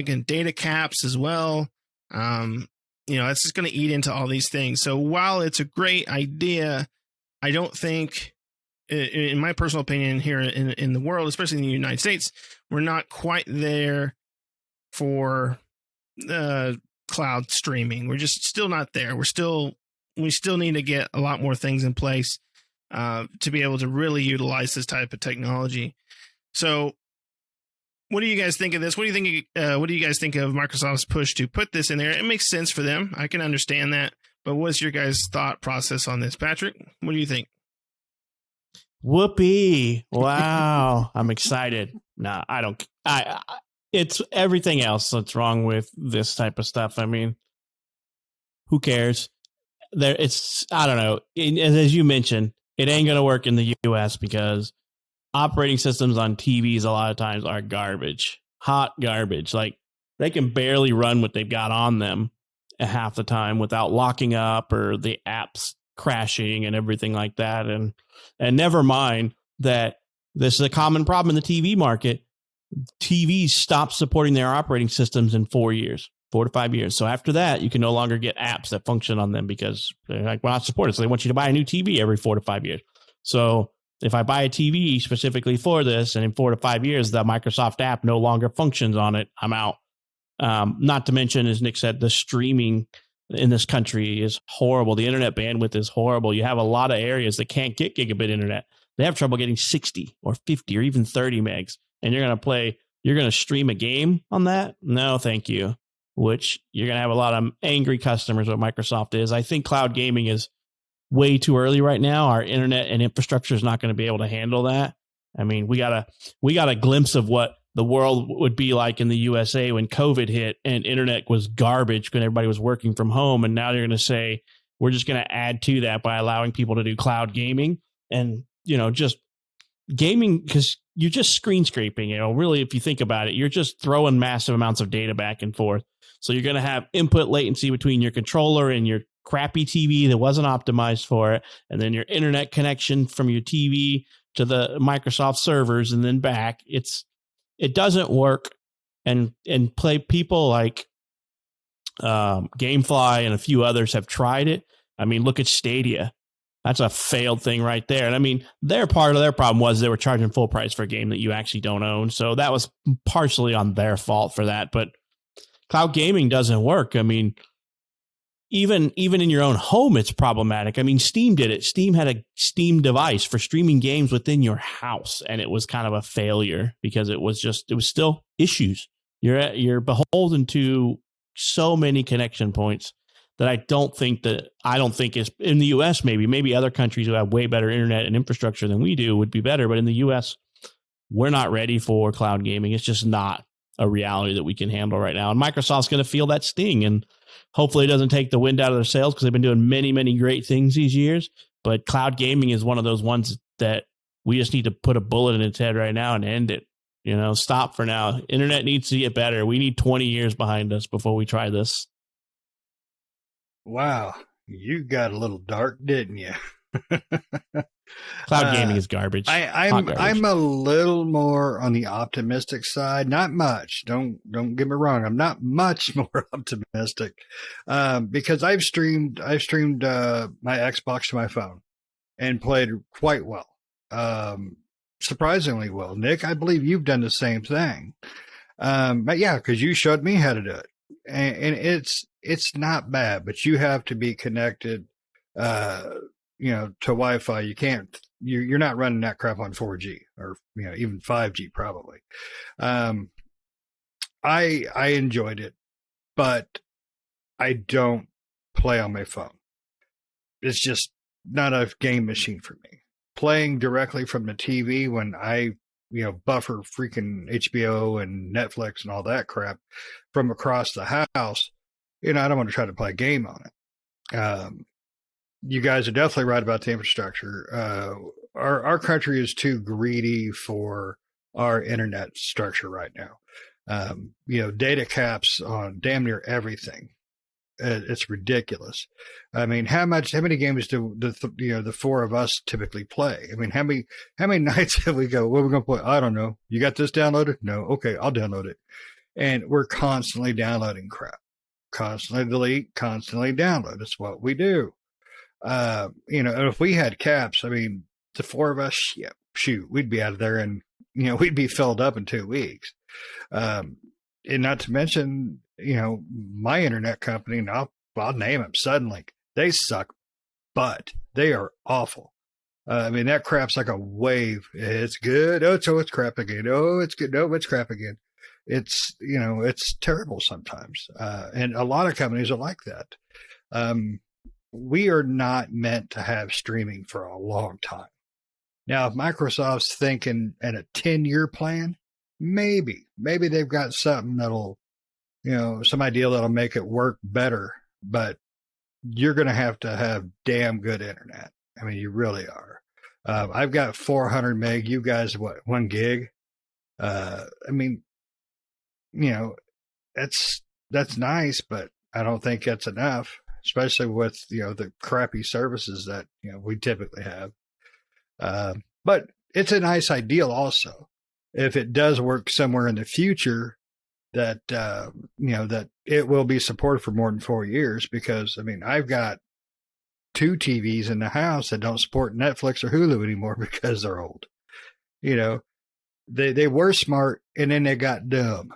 S1: and data caps as well. It's just going to eat into all these things. So while it's a great idea, I don't think, in my personal opinion, here in the world, especially in the United States, we're not quite there for cloud streaming. We're just still not there. We still need to get a lot more things in place to be able to really utilize this type of technology. So what do you guys think of this? What do you guys think of Microsoft's push to put this in there? It makes sense for them. I can understand that. But what's your guys' thought process on this, Patrick? What do you think?
S2: Whoopee. Wow. I'm excited. No, I don't. It's everything else that's wrong with this type of stuff. I mean, who cares? I don't know. As you mentioned, it ain't going to work in the US because operating systems on TVs a lot of times are garbage, hot garbage. Like they can barely run what they've got on them half the time without locking up or the apps crashing and everything like that. And never mind that this is a common problem in the TV market. TVs stop supporting their operating systems in 4 to 5 years. So after that, you can no longer get apps that function on them because they're like, we're not supported. So they want you to buy a new TV every 4 to 5 years. So if I buy a TV specifically for this, and in 4 to 5 years, the Microsoft app no longer functions on it, I'm out. Not to mention, as Nick said, the streaming in this country is horrible. The internet bandwidth is horrible. You have a lot of areas that can't get gigabit internet. They have trouble getting 60 or 50 or even 30 megs. And you're going to stream a game on that? No, thank you. Which you're going to have a lot of angry customers, what Microsoft is. I think cloud gaming is way too early right now. Our internet and infrastructure is not going to be able to handle that. I mean, we got a glimpse of what the world would be like in the USA when COVID hit and internet was garbage when everybody was working from home. And now you're going to say, we're just going to add to that by allowing people to do cloud gaming and, just gaming, because you're just screen scraping. Really, if you think about it, you're just throwing massive amounts of data back and forth. So you're going to have input latency between your controller and your crappy TV that wasn't optimized for it, and then your internet connection from your TV to the Microsoft servers and then back. It doesn't work. And play people like Gamefly and a few others have tried it. I mean, look at Stadia. That's a failed thing right there. And I mean, part of their problem was they were charging full price for a game that you actually don't own. So that was partially on their fault for that. But cloud gaming doesn't work. I mean, even in your own home, it's problematic. I mean, Steam did it. Steam had a Steam device for streaming games within your house, and it was kind of a failure because it was still issues. You're beholden to so many connection points that I don't think is in the US. Maybe other countries who have way better internet and infrastructure than we do would be better. But in the US, we're not ready for cloud gaming. It's just not a reality that we can handle right now. And Microsoft's going to feel that sting, and hopefully it doesn't take the wind out of their sails because they've been doing many, many great things these years. But cloud gaming is one of those ones that we just need to put a bullet in its head right now and end it. Stop for now. Internet needs to get better. We need 20 years behind us before we try this.
S3: Wow. You got a little dark, didn't you?
S2: Cloud gaming is garbage.
S3: I'm a little more on the optimistic side. Not much. Don't get me wrong. I'm not much more optimistic because I've streamed my Xbox to my phone and played quite well, surprisingly well. Nick, I believe you've done the same thing. But yeah, because you showed me how to do it, and it's not bad. But you have to be connected. To Wi-Fi. You can't, you're not running that crap on 4G or, even 5G probably. I enjoyed it, but I don't play on my phone. It's just not a game machine for me. Playing directly from the TV when I, buffer freaking HBO and Netflix and all that crap from across the house, I don't want to try to play a game on it. You guys are definitely right about the infrastructure. Our country is too greedy for our internet structure right now. Data caps on damn near everything. It's ridiculous. I mean, how many games do the four of us typically play? I mean, how many nights have we go, what are we going to play? I don't know. You got this downloaded? No. Okay, I'll download it. And we're constantly downloading crap. Constantly delete, constantly download. It's what we do. If we had caps, I mean, the four of us, we'd be out of there and, we'd be filled up in 2 weeks. And not to mention, my internet company, and I'll name them Suddenlink. They suck, but they are awful. I mean, that crap's like a wave. It's good. Oh, so it's crap again. Oh, it's good. No, it's crap again. It's, it's terrible sometimes. And a lot of companies are like that. We are not meant to have streaming for a long time. Now, if Microsoft's thinking at a 10-year plan, maybe they've got something that'll, some idea that'll make it work better, but you're going to have damn good internet. I mean, you really are. I've got 400 meg. You guys, 1 gig? I mean, that's nice, but I don't think that's enough. Especially with, the crappy services that, we typically have. But it's a nice ideal also. If it does work somewhere in the future that, that it will be supported for more than 4 years because, I mean, I've got 2 TVs in the house that don't support Netflix or Hulu anymore because they're old. They were smart and then they got dumb,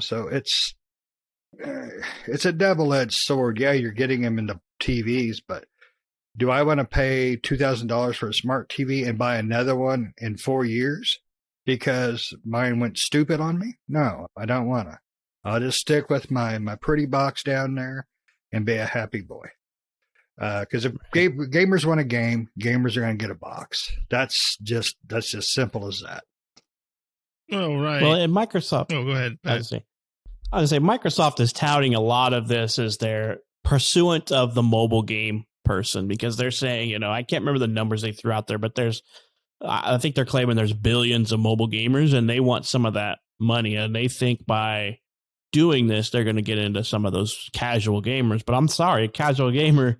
S3: so it's it's a double-edged sword. Yeah, you're getting them into TVs, but do I want to pay $2,000 for a smart TV and buy another one in 4 years because mine went stupid on me? No, I don't want to. I'll just stick with my pretty box down there and be a happy boy. Because if gamers want a game, gamers are going to get a box. That's just simple as that.
S1: Oh, right.
S2: Well, and Microsoft.
S1: Oh, go ahead.
S2: I was going to say Microsoft is touting a lot of this as their pursuant of the mobile game person, because they're saying, I can't remember the numbers they threw out there, but I think they're claiming there's billions of mobile gamers and they want some of that money. And they think by doing this, they're going to get into some of those casual gamers. But I'm sorry, a casual gamer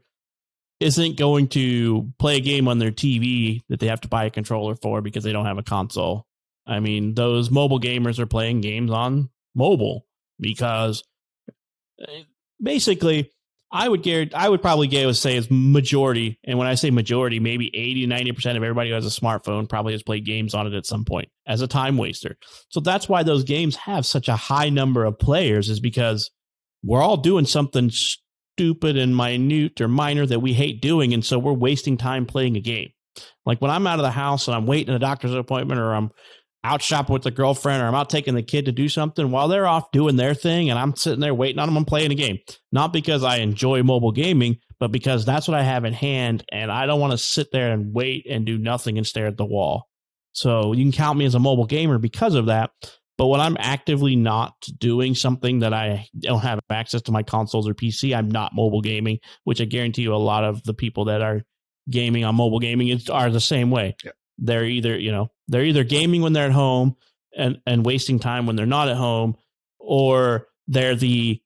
S2: isn't going to play a game on their TV that they have to buy a controller for because they don't have a console. I mean, those mobile gamers are playing games on mobile because basically I would probably say it's majority. And when I say majority, maybe 80-90% of everybody who has a smartphone probably has played games on it at some point as a time waster. So that's why those games have such a high number of players, is because we're all doing something stupid and minute or minor that we hate doing. And so we're wasting time playing a game. Like when I'm out of the house and I'm waiting a doctor's appointment, or I'm out shopping with the girlfriend, or I'm out taking the kid to do something while they're off doing their thing and I'm sitting there waiting on them, I'm playing a game. Not because I enjoy mobile gaming, but because that's what I have in hand and I don't want to sit there and wait and do nothing and stare at the wall. So you can count me as a mobile gamer because of that. But when I'm actively not doing something that I don't have access to my consoles or PC, I'm not mobile gaming, which I guarantee you a lot of the people that are gaming on mobile gaming are the same way.
S3: Yeah.
S2: They're either gaming when they're at home and wasting time when they're not at home, or they're the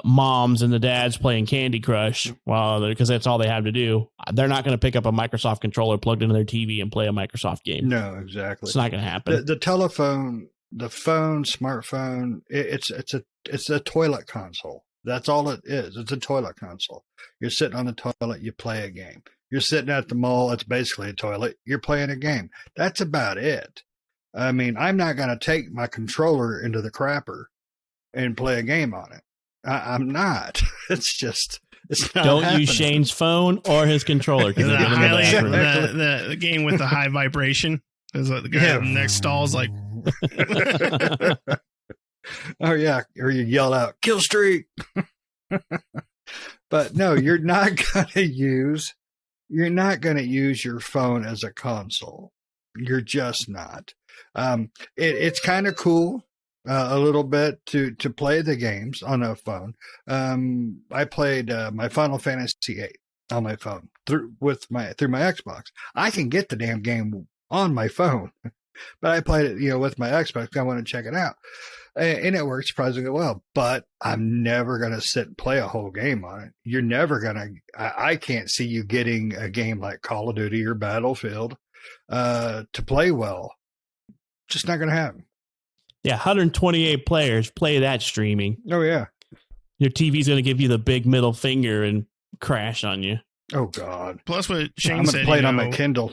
S2: moms and the dads playing Candy Crush because that's all they have to do. They're not going to pick up a Microsoft controller plugged into their TV and play a Microsoft game.
S3: No, exactly.
S2: It's not going to happen.
S3: The telephone, the phone, smartphone, it's a toilet console. That's all it is. It's a toilet console. You're sitting on the toilet, you play a game. You're sitting at the mall, it's basically a toilet. You're playing a game. That's about it. I mean, I'm not going to take my controller into the crapper and play a game on it. I'm not. It's not
S2: Don't
S3: happening.
S2: use Shane's phone or his controller.
S1: The game with the high vibration is like the guy in the next stall is like,
S3: oh yeah, or you yell out, "Kill streak!" But no, you're not going to use your phone as a console. You're just not. It's kind of cool a little bit to play the games on a phone. I played my Final Fantasy VIII on my phone through my Xbox. I can get the damn game on my phone, but I played it with my Xbox. I want to check it out. And it works surprisingly well, but I'm never going to sit and play a whole game on it. You're never going to, I can't see you getting a game like Call of Duty or Battlefield to play well. Just not going to happen.
S2: Yeah, 128 players play that streaming.
S3: Oh, yeah.
S2: Your TV's going to give you the big middle finger and crash on you.
S3: Oh, God.
S1: Plus what Shane
S3: I'm
S1: said.
S3: going to play it on my Kindle.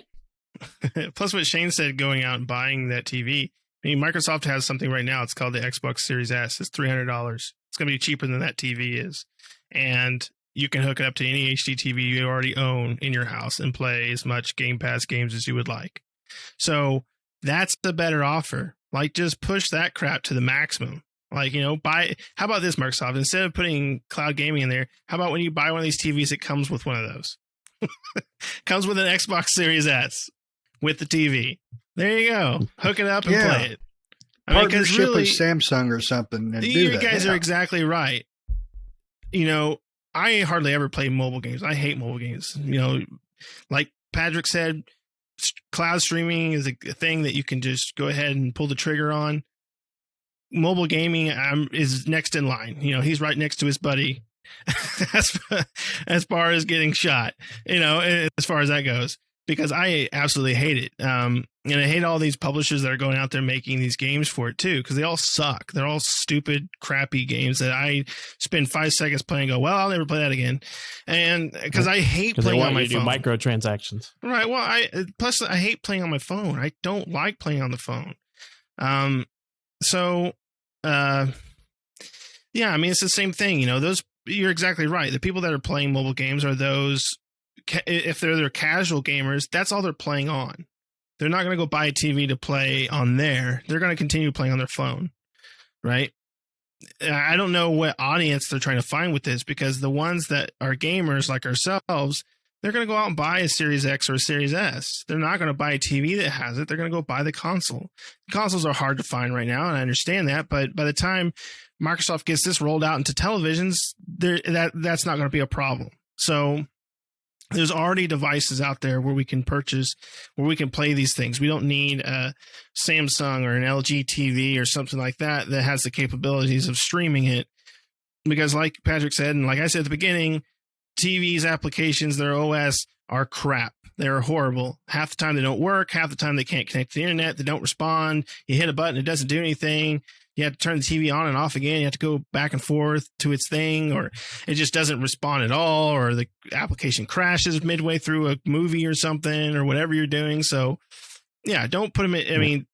S1: Plus what Shane said, going out and buying that TV. I mean, Microsoft has something right now. It's called the Xbox Series S. It's $300. It's going to be cheaper than that TV is. And you can hook it up to any HD TV you already own in your house and play as much Game Pass games as you would like. So that's the better offer. Like, just push that crap to the maximum. Like, how about this, Microsoft? Instead of putting cloud gaming in there, how about when you buy one of these TVs, it comes with one of those? Comes with an Xbox Series S with the TV. There you go. Hook it up and play it.
S3: Partnership with Samsung or something. And
S1: you guys are exactly right. I hardly ever play mobile games. I hate mobile games. Like Patrick said, cloud streaming is a thing that you can just go ahead and pull the trigger on. Mobile gaming is next in line. He's right next to his buddy as far as getting shot, as far as that goes. Because I absolutely hate it. And I hate all these publishers that are going out there making these games for it too, because they all suck. They're all stupid, crappy games that I spend 5 seconds playing and go, well, I'll never play that again. And because I hate playing on my phone.
S2: Do microtransactions.
S1: Right. Well, plus I hate playing on my phone. I don't like playing on the phone. So Yeah, I mean, it's the same thing. You're exactly right. The people that are playing mobile games are those, if they're casual gamers, that's all they're playing on. They're not going to go buy a TV to play on there. They're going to continue playing on their phone, right? I don't know what audience they're trying to find with this, because the ones that are gamers like ourselves, they're going to go out and buy a Series X or a Series S. They're not going to buy a TV that has it. They're going to go buy the console. The consoles are hard to find right now, and I understand that. But by the time Microsoft gets this rolled out into televisions, that's not going to be a problem. So there's already devices out there where we can purchase, where we can play these things. We don't need a Samsung or an LG TV or something like that that has the capabilities of streaming it. Because like Patrick said, and like I said at the beginning, TV's applications, their OS are crap. They're horrible. Half the time they don't work. Half the time they can't connect to the internet. They don't respond. You hit a button, it doesn't do anything. You have to turn the TV on and off again. You have to go back and forth to its thing, or it just doesn't respond at all, or the application crashes midway through a movie or something, or whatever you're doing. So, yeah, don't put them in. I mean,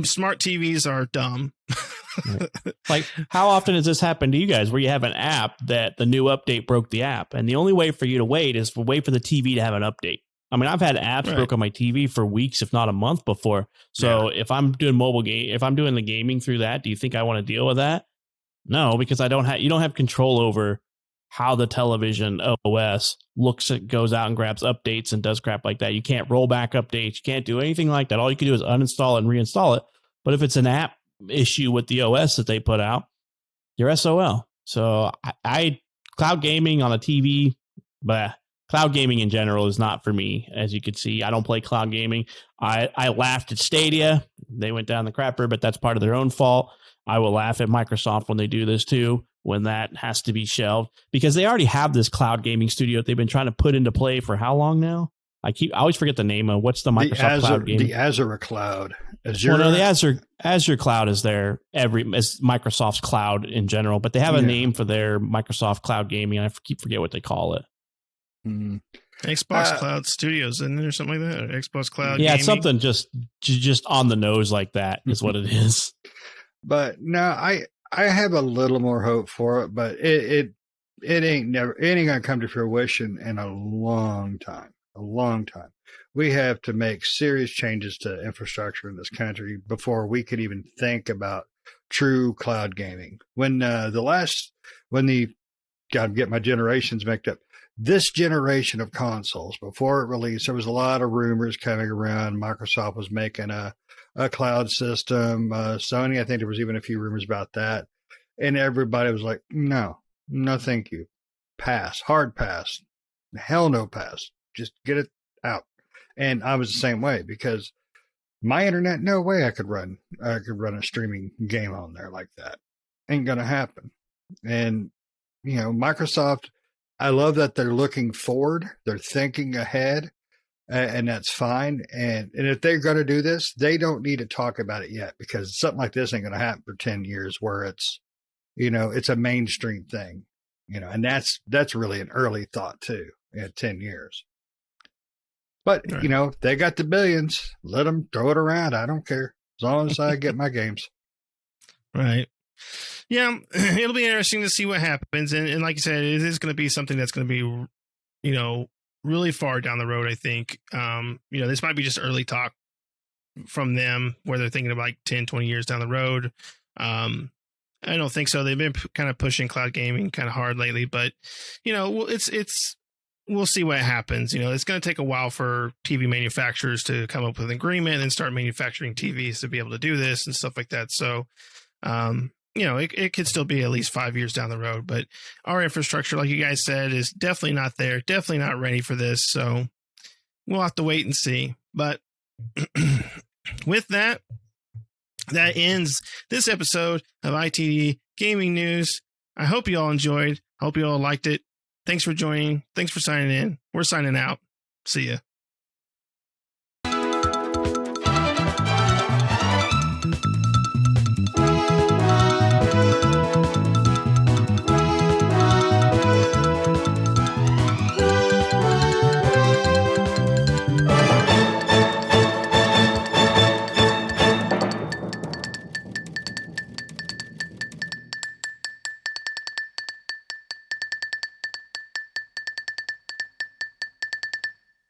S1: smart TVs are dumb.
S2: Like, how often has this happened to you guys where you have an app that the new update broke the app, and the only way for you to wait is to wait for the TV to have an update? I mean, I've had apps broke on my TV for weeks, if not a month before. So if I'm doing if I'm doing the gaming through that, do you think I want to deal with that? No, because you don't have control over how the television OS goes out and grabs updates and does crap like that. You can't roll back updates. You can't do anything like that. All you can do is uninstall it and reinstall it. But if it's an app issue with the OS that they put out, you're SOL. So I cloud gaming on a TV, but cloud gaming in general is not for me. As you can see, I don't play cloud gaming. I laughed at Stadia. They went down the crapper, but that's part of their own fault. I will laugh at Microsoft when they do this too, when that has to be shelved, because they already have this cloud gaming studio that they've been trying to put into play for how long now? I always forget the name of what's the Microsoft cloud gaming.
S3: The Azure cloud. Azure.
S2: Well, no, the Azure cloud is as Microsoft's cloud in general, but they have a name for their Microsoft cloud gaming. I keep forget what they call it.
S3: Mm.
S1: Xbox Cloud Studios, isn't it, or something like that? Or Xbox Cloud
S2: Gaming?
S1: Gaming?
S2: Something just on the nose like that is what it is.
S3: But no, I have a little more hope for it, but it ain't gonna come to fruition in a long time. A long time. We have to make serious changes to infrastructure in this country before we could even think about true cloud gaming. When I'm getting my generations mixed up. This generation of consoles, before it released, there was a lot of rumors coming around. Microsoft was making a cloud system. Sony, I think there was even a few rumors about that. And everybody was like, no, thank you. Pass, hard pass. Hell no pass. Just get it out. And I was the same way, because my internet, no way I could run a streaming game on there like that. Ain't going to happen. And, Microsoft, I love that they're looking forward. They're thinking ahead, and that's fine. And if they're going to do this, they don't need to talk about it yet, because something like this ain't going to happen for 10 years where it's, it's a mainstream thing, and that's really an early thought too, 10 years. But, they got the billions. Let them throw it around. I don't care, as long as I get my games.
S1: Right. Yeah, it'll be interesting to see what happens. And like you said, it is going to be something that's going to be, really far down the road, I think. This might be just early talk from them, where they're thinking of like 10, 20 years down the road. I don't think so. They've been kind of pushing cloud gaming kind of hard lately, but, we'll see what happens. It's going to take a while for TV manufacturers to come up with an agreement and start manufacturing TVs to be able to do this and stuff like that. So, it could still be at least 5 years down the road, but our infrastructure, like you guys said, is definitely not there, definitely not ready for this. So we'll have to wait and see. But with that ends this episode of ITD Gaming News. I hope you all enjoyed. I hope you all liked it. Thanks for joining. Thanks for signing in. We're signing out. See ya.